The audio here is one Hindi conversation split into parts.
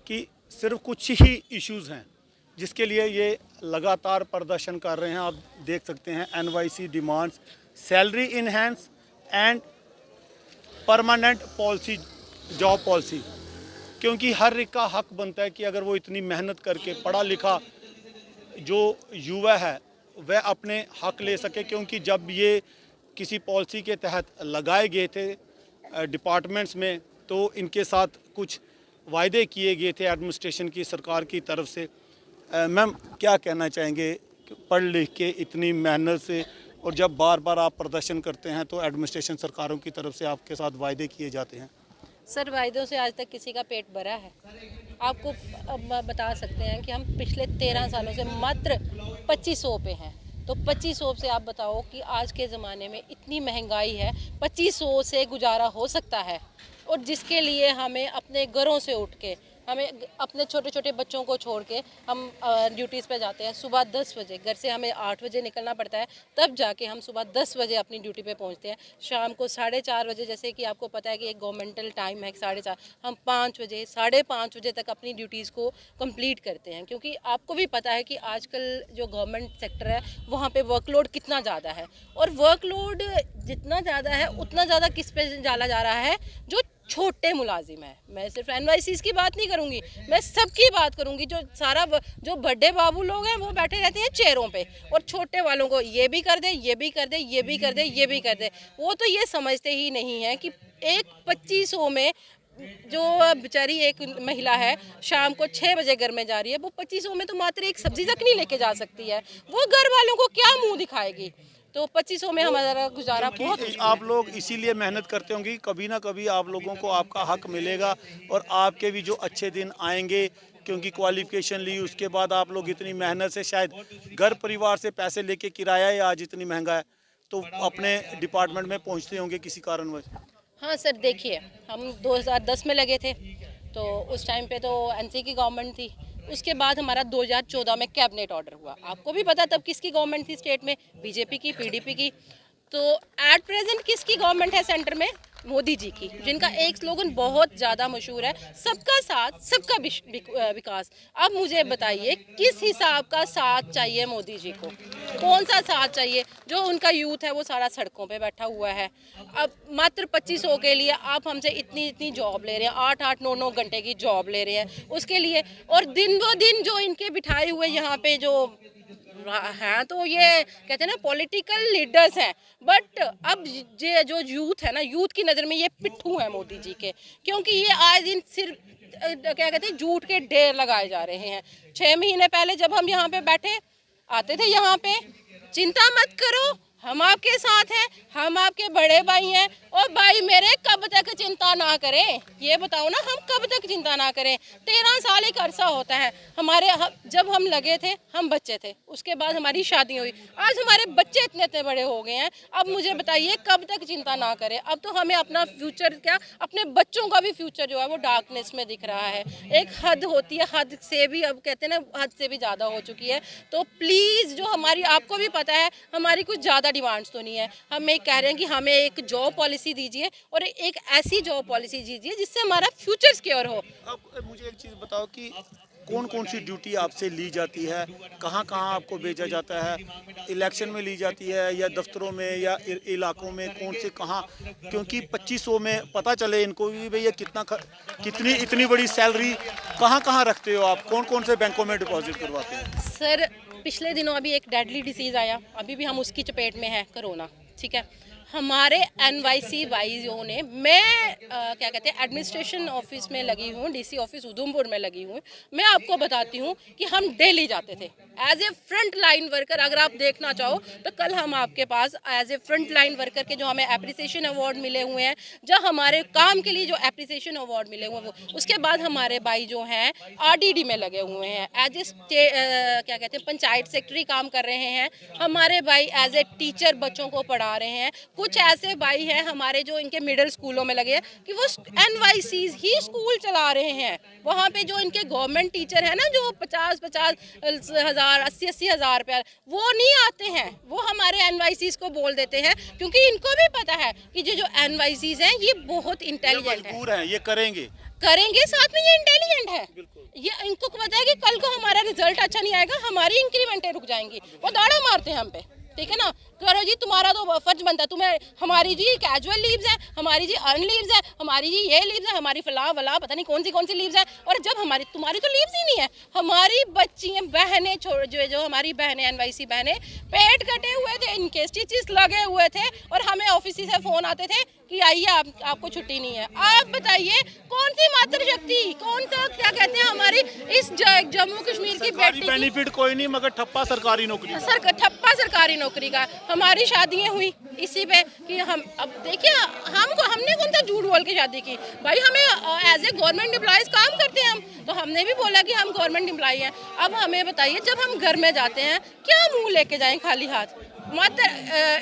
कि सिर्फ कुछ ही इश्यूज़ हैं जिसके लिए ये लगातार प्रदर्शन कर रहे हैं। आप देख सकते हैं NYC demands salary enhance and permanent policy, job policy, क्योंकि हर एक का हक बनता है कि अगर वो इतनी मेहनत करके पढ़ा लिखा जो युवा है वह अपने हक ले सके। क्योंकि जब ये किसी पॉलिसी के तहत लगाए गए थे डिपार्टमेंट्स में, तो इनके साथ कुछ वायदे किए गए थे एडमिनिस्ट्रेशन की, सरकार की तरफ से। मैम क्या कहना चाहेंगे पढ़ लिख के इतनी मेहनत से, और जब बार बार आप प्रदर्शन करते हैं तो एडमिनिस्ट्रेशन सरकारों की तरफ से आपके साथ वायदे किए जाते हैं? सर, वायदों से आज तक किसी का पेट भरा है? आपको अब बता सकते हैं कि हम पिछले 13 सालों से मात्र 2500 पे हैं। तो 2500 से आप बताओ कि आज के ज़माने में इतनी महंगाई है, 2500 से गुजारा हो सकता है? और जिसके लिए हमें अपने घरों से उठ के, हमें अपने छोटे छोटे बच्चों को छोड़ के हम ड्यूटीज़ पे जाते हैं। सुबह 10 बजे घर से हमें 8 बजे निकलना पड़ता है, तब जाके हम सुबह 10 बजे अपनी ड्यूटी पे पहुंचते हैं। शाम को 4:30 बजे, जैसे कि आपको पता है कि एक गवर्नमेंटल टाइम है 4:30, हम 5 बजे 5:30 बजे तक अपनी ड्यूटीज़ को कंप्लीट करते हैं। क्योंकि आपको भी पता है कि आजकल जो गवर्नमेंट सेक्टर है वहाँ पे वर्कलोड कितना ज़्यादा है, और वर्कलोड जितना ज़्यादा है उतना ज़्यादा किस पे डाला जा रहा है? जो छोटे मुलाजिम है। मैं सिर्फ एनवाईसीज की बात नहीं करूंगी, मैं सबकी बात करूंगी। जो बड़े बाबू लोग हैं वो बैठे रहते हैं चेयरों पे, और छोटे वालों को ये भी कर दे, ये भी कर दे, ये भी कर दे, ये भी कर दे। वो तो ये समझते ही नहीं है कि एक 2500 में जो बेचारी एक महिला है शाम को 6 बजे घर में जा रही है, वो 2500 में तो मात्र एक सब्जी तक नहीं लेके जा सकती है। वो घर वालों को क्या मुंह दिखाएगी? तो 2500 में हमारा गुजारा बहुत मुश्किल है। आप लोग इसीलिए मेहनत करते होंगे कि कभी ना कभी आप लोगों को आपका हक मिलेगा और आपके भी जो अच्छे दिन आएंगे, क्योंकि क्वालिफिकेशन ली उसके बाद आप लोग इतनी मेहनत से शायद घर परिवार से पैसे लेके, किराया ही आज इतनी महंगा है, तो अपने डिपार्टमेंट में पहुंचते होंगे किसी कारणवश। हाँ सर, देखिए, हम 2010 में लगे थे, तो उस टाइम पे तो एनसी की गवर्नमेंट थी। उसके बाद हमारा 2014 में कैबिनेट ऑर्डर हुआ। आपको भी पता तब किसकी गवर्नमेंट थी स्टेट में? बीजेपी की, पीडीपी की। तो एट प्रेजेंट किसकी गवर्नमेंट है सेंटर में? मोदी जी की, जिनका एक स्लोगन बहुत ज़्यादा मशहूर है, सबका साथ सबका विकास। अब मुझे बताइए किस हिसाब का साथ चाहिए मोदी जी को? कौन सा साथ चाहिए? जो उनका यूथ है वो सारा सड़कों पे बैठा हुआ है। अब मात्र 2500 के लिए आप हमसे इतनी इतनी जॉब ले रहे हैं, 8-8 9-9 घंटे की जॉब ले रहे हैं उसके लिए, और दिन ब दिन जो इनके बिठाए हुए यहाँ पे जो हैं, तो ये कहते हैं ना पॉलिटिकल लीडर्स हैं। बट अब ये जो यूथ है ना, यूथ की नज़र में ये पिट्ठू हैं मोदी जी के। क्योंकि ये आए दिन सिर्फ क्या कहते हैं, झूठ के ढेर लगाए जा रहे हैं। 6 महीने पहले जब हम यहाँ पे बैठे आते थे यहाँ पे, चिंता मत करो, हम आपके साथ हैं, हम आपके बड़े भाई हैं। और भाई मेरे, कब तक चिंता ना करें? ये बताओ ना, हम कब तक चिंता ना करें? 13 साल एक अरसा होता है हमारे। जब हम लगे थे हम बच्चे थे, उसके बाद हमारी शादी हुई, आज हमारे बच्चे इतने इतने बड़े हो गए हैं। अब मुझे बताइए कब तक चिंता ना करें? अब तो हमें अपना फ्यूचर क्या, अपने बच्चों का भी फ्यूचर जो है वो डार्कनेस में दिख रहा है। एक हद होती है, हद से भी, अब कहते हैं ना, हद से भी ज़्यादा हो चुकी है। तो प्लीज़, जो हमारी, आपको भी पता है हमारी कुछ ज़्यादा डिमांड्स तो नहीं है। हम एक कह रहे हैं कि हमें एक जॉब पॉलिसी दीजिए, और एक ऐसी जॉब पॉलिसी दीजिए जिससे हमारा फ्यूचर सिक्योर हो। अब मुझे एक चीज़ बताओ कि कौन कौन सी ड्यूटी आपसे ली जाती है, कहाँ कहाँ आपको भेजा जाता है? इलेक्शन में ली जाती है या दफ्तरों में या इलाकों में, कौन से कहाँ? क्योंकि 2500 में पता चले इनको भी भैया कितनी इतनी बड़ी सैलरी कहाँ कहाँ रखते हो आप? कौन कौन से बैंकों में डिपॉजिट करवाते हैं? सर, पिछले दिनों अभी एक डेडली डिसीज़ आया, अभी भी हम उसकी चपेट में है, कोरोना। ठीक है, हमारे एनवाईसी वाइजों ने, मैं क्या कहते हैं, एडमिनिस्ट्रेशन ऑफिस में लगी हूँ, डीसी ऑफिस उधमपुर में लगी हूँ। मैं आपको बताती हूँ कि हम डेली जाते थे as a front line worker. अगर आप देखना चाहो तो कल हम आपके पास as a front line worker के जो हमें एप्रिसिएशन अवार्ड मिले हुए हैं, जो हमारे काम के लिए जो एप्रिसिएशन अवार्ड मिले हुए हैं वो, उसके बाद हमारे भाई जो हैं आरडीडी में लगे हुए हैं, एज ए क्या कहते हैं, पंचायत सेक्रेटरी काम कर रहे हैं। हमारे भाई एज ए टीचर बच्चों को पढ़ा रहे हैं। कुछ ऐसे भाई हैं हमारे जो इनके मिडिल स्कूलों में लगे हैं कि वो एनवाईसीज ही स्कूल चला रहे हैं। वहाँ पे जो इनके गवर्नमेंट टीचर हैं ना, जो 50-50 हज़ार, 80-80 हज़ार रुपया, वो नहीं आते हैं, वो हमारे एनवाईसीज को बोल देते हैं। क्योंकि इनको भी पता है कि जो एनवाईसीज हैं ये बहुत इंटेलिजेंट है। मजबूर हैं, ये करेंगे। करेंगे, साथ में ये इंटेलिजेंट है, ये इनको पता है कि कल को हमारा रिजल्ट अच्छा नहीं आएगा, हमारी इंक्रीमेंटें रुक जाएंगी, वो दाड़ा मारते हैं हम पे, ठीक है ना। करो जी, तुम्हारा तो फर्ज बनता है, तुम्हें हमारी जी कैजुअल लीव्स है, हमारी जी अर्न लीव्स है, हमारी जी ये लीव्स है, हमारी फला वला पता नहीं कौन सी लीव्स है। और जब हमारी तुम्हारी तो लीव्स ही नहीं है, हमारी बच्ची बहनें जो हमारी बहनें एनवाईसी बहनें पेट कटे हुए थे, इनके स्टिचेस लगे हुए थे और हमें ऑफिस से फ़ोन आते थे कि आइए आपको छुट्टी नहीं है। आप बताइए कौन सी मातृशक्ति, कौन सा क्या कहते हैं हमारी इस जम्मू कश्मीर की बेटी की बेनिफिट कोई नहीं मगर ठप्पा सरकारी नौकरी, ठप्पा सरकारी नौकरी का। हमारी शादियां हुई इसी पे कि हम अब देखिए हमने कौन सा झूठ बोल के शादी की भाई, हमें एज ए गवर्नमेंट एम्प्लॉयज काम करते हैं हम, तो हमने भी बोला कि हम गवर्नमेंट एम्प्लॉय हैं। अब हमें बताइए जब हम घर में जाते हैं क्या मुंह लेके जाएं खाली हाथ, मात्र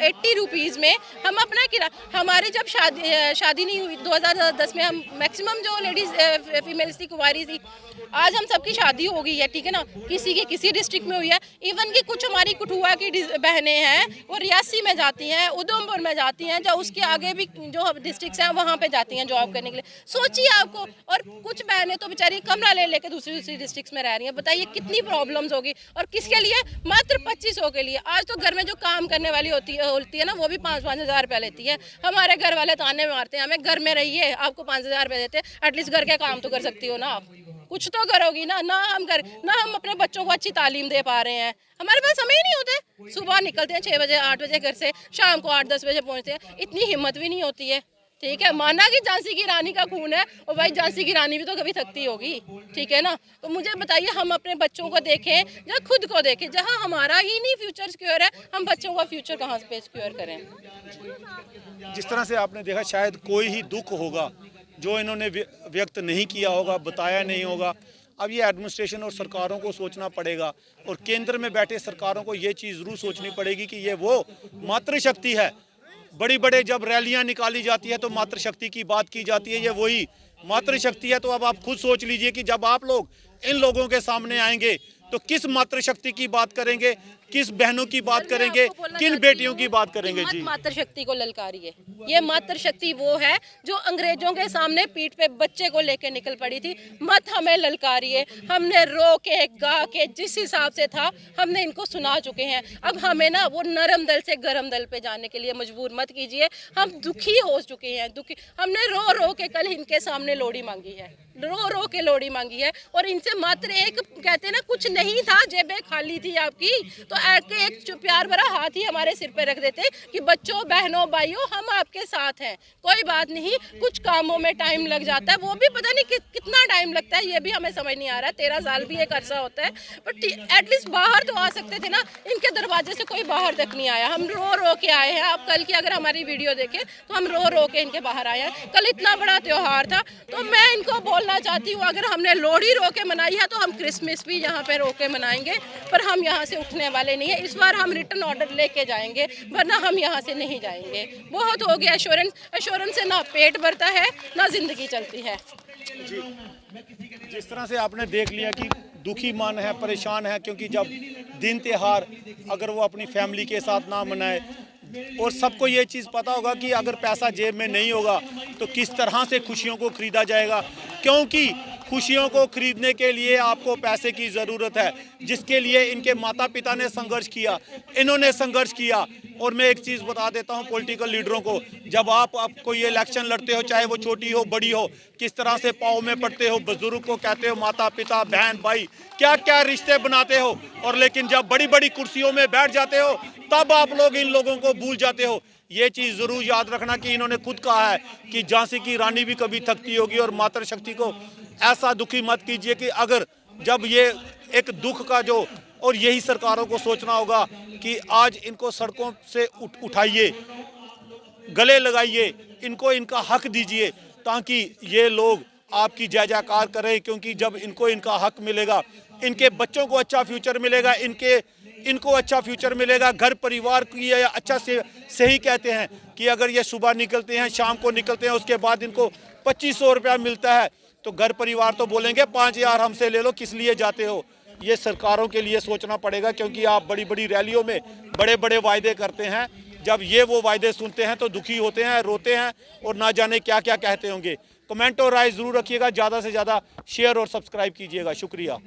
80 रुपीज़ में हम अपना हमारी जब शादी नहीं हुई 2010 में, हम मैक्सिमम जो लेडीज़ फीमेल्स थी कुंवारी थी, आज हम सबकी शादी हो गई है, ठीक है ना, किसी की किसी डिस्ट्रिक्ट में हुई है, इवन कि कुछ हमारी कठुआ की बहनें हैं वो रियासी में जाती हैं, उधमपुर में जाती हैं, जो उसके आगे भी जो डिस्ट्रिक्ट्स हैं वहाँ पे जाती हैं जॉब करने के लिए। सोचिए आपको, और कुछ बहनें तो बेचारी कमरा ले लेके दूसरी डिस्ट्रिक्ट्स में रह रही हैं, बताइए कितनी प्रॉब्लम्स होगी। और किसके लिए? मात्र 2500 के लिए। आज तो घर में जो काम करने वाली होती है ना, वो भी 5-5 हज़ार रुपया लेती है। हमारे घर वाले ताने मारते हैं हमें, घर में रहिए आपको 5 हज़ार रुपये देते, एटलीस्ट घर के काम तो कर सकती हो ना, आप कुछ तो करोगी ना। ना हम अपने बच्चों को अच्छी तालीम दे पा रहे हैं, हमारे पास समय ही नहीं होते। सुबह निकलते हैं 6 बजे 8 बजे घर से, शाम को 8-10 बजे पहुँचते हैं, इतनी हिम्मत भी नहीं होती है, ठीक है। माना कि झांसी की रानी का खून है, और भाई झांसी की रानी भी तो कभी थकती होगी, ठीक है ना। तो मुझे बताइए, हम अपने बच्चों को देखें या खुद को देखें, जहां हमारा ही नहीं फ्यूचर सिक्योर है, हम बच्चों का फ्यूचर कहां से सिक्योर करें। जिस तरह से आपने देखा शायद कोई ही दुख होगा जो इन्होंने व्यक्त नहीं किया होगा, बताया नहीं होगा। अब ये एडमिनिस्ट्रेशन और सरकारों को सोचना पड़ेगा, और केंद्र में बैठे सरकारों को ये चीज़ ज़रूर सोचनी पड़ेगी कि ये वो मातृशक्ति है। बड़ी बड़े जब रैलियां निकाली जाती है तो मातृशक्ति की बात की जाती है, ये वही मातृशक्ति है। तो अब आप खुद सोच लीजिए कि जब आप लोग इन लोगों के सामने आएंगे तो किस मातृशक्ति की बात करेंगे, किस बहनों की बात करेंगे, किन बेटियों की बात करेंगे। जी, मातृशक्ति को ललकारिए। ये मातृशक्ति वो है जो अंग्रेजों के सामने पीठ पे बच्चे को लेके निकल पड़ी थी। मत हमें ललकारिए, हमने रो के गा के जिस हिसाब से था हमने इनको सुना चुके हैं। अब हमें ना वो नरम दल से गरम दल पे जाने के लिए मजबूर मत कीजिए। हम दुखी हो चुके हैं, दुखी। हमने रो रो के कल इनके सामने लोड़ी मांगी है, रो रो के लोड़ी मांगी है, और इनसे मात्र एक कहते हैं ना, कुछ नहीं था, जेबें खाली थी आपकी, तो एक प्यार भरा हाथ ही हमारे सिर पे रख देते कि बच्चों बहनों भाइयों हम आपके साथ हैं, कोई बात नहीं। कुछ कामों में टाइम लग जाता है, वो भी पता नहीं कितना टाइम लगता है, ये भी हमें समझ नहीं आ रहा है। 13 साल भी एक अरसा होता है, बट एटलीस्ट बाहर तो आ सकते थे ना। इनके दरवाजे से कोई बाहर तक नहीं आया, हम रो रो के आए हैं। आप कल की अगर हमारी वीडियो देखें तो हम रो रो के इनके बाहर आए हैं। कल इतना बड़ा त्योहार था, तो मैं इनको बोलना चाहती हूँ, अगर हमने लोहड़ी रो के मनाई है तो हम क्रिसमस भी यहाँ पे रो के मनाएंगे, पर हम यहाँ से उठने वाले नहीं है। इस बार हम रिटर्न ऑर्डर लेके जाएंगे, वरना हम यहाँ से नहीं जाएंगे। बहुत हो गया एश्योरेंस से ना पेट भरता है ना जिंदगी चलती है। जी, जिस तरह से आपने देख लिया कि दुखी मन है, परेशान है, क्योंकि जब दिन त्योहार अगर वो अपनी फैमिली के साथ ना मनाए, और सबको ये चीज़ पता होगा कि अगर पैसा जेब में नहीं होगा तो किस तरह से खुशियों को खरीदा जाएगा, क्योंकि खुशियों को खरीदने के लिए आपको पैसे की ज़रूरत है, जिसके लिए इनके माता पिता ने संघर्ष किया, इन्होंने संघर्ष किया। और मैं एक चीज़ बता देता हूं पॉलिटिकल लीडरों को, जब आप कोई इलेक्शन लड़ते हो, चाहे वो छोटी हो बड़ी हो, किस तरह से पाँव में पड़ते हो, बुजुर्ग को कहते हो माता पिता बहन भाई, क्या क्या रिश्ते बनाते हो, और लेकिन जब बड़ी बड़ी कुर्सियों में बैठ जाते हो तब आप लोग इन लोगों को भूल जाते हो। ये चीज़ ज़रूर याद रखना कि इन्होंने खुद कहा है कि झांसी की रानी भी कभी थकती होगी, और मातृशक्ति को ऐसा दुखी मत कीजिए कि अगर जब ये एक दुख का जो, और यही सरकारों को सोचना होगा कि आज इनको सड़कों से उठाइए, गले लगाइए, इनको इनका हक दीजिए, ताकि ये लोग आपकी जय जयकार करें। क्योंकि जब इनको इनका हक मिलेगा, इनके बच्चों को अच्छा फ्यूचर मिलेगा, इनको अच्छा फ्यूचर मिलेगा, घर परिवार की अच्छा से ही कहते हैं कि अगर ये सुबह निकलते हैं शाम को निकलते हैं, उसके बाद इनको 2500 रुपया मिलता है, तो घर परिवार तो बोलेंगे 5000 हमसे ले लो, किस लिए जाते हो। ये सरकारों के लिए सोचना पड़ेगा, क्योंकि आप बड़ी बड़ी रैलियों में बड़े बड़े वायदे करते हैं, जब ये वो वायदे सुनते हैं तो दुखी होते हैं, रोते हैं, और ना जाने क्या क्या कहते होंगे। कमेंट और राय ज़रूर रखिएगा, ज़्यादा से ज़्यादा शेयर और सब्सक्राइब कीजिएगा। शुक्रिया।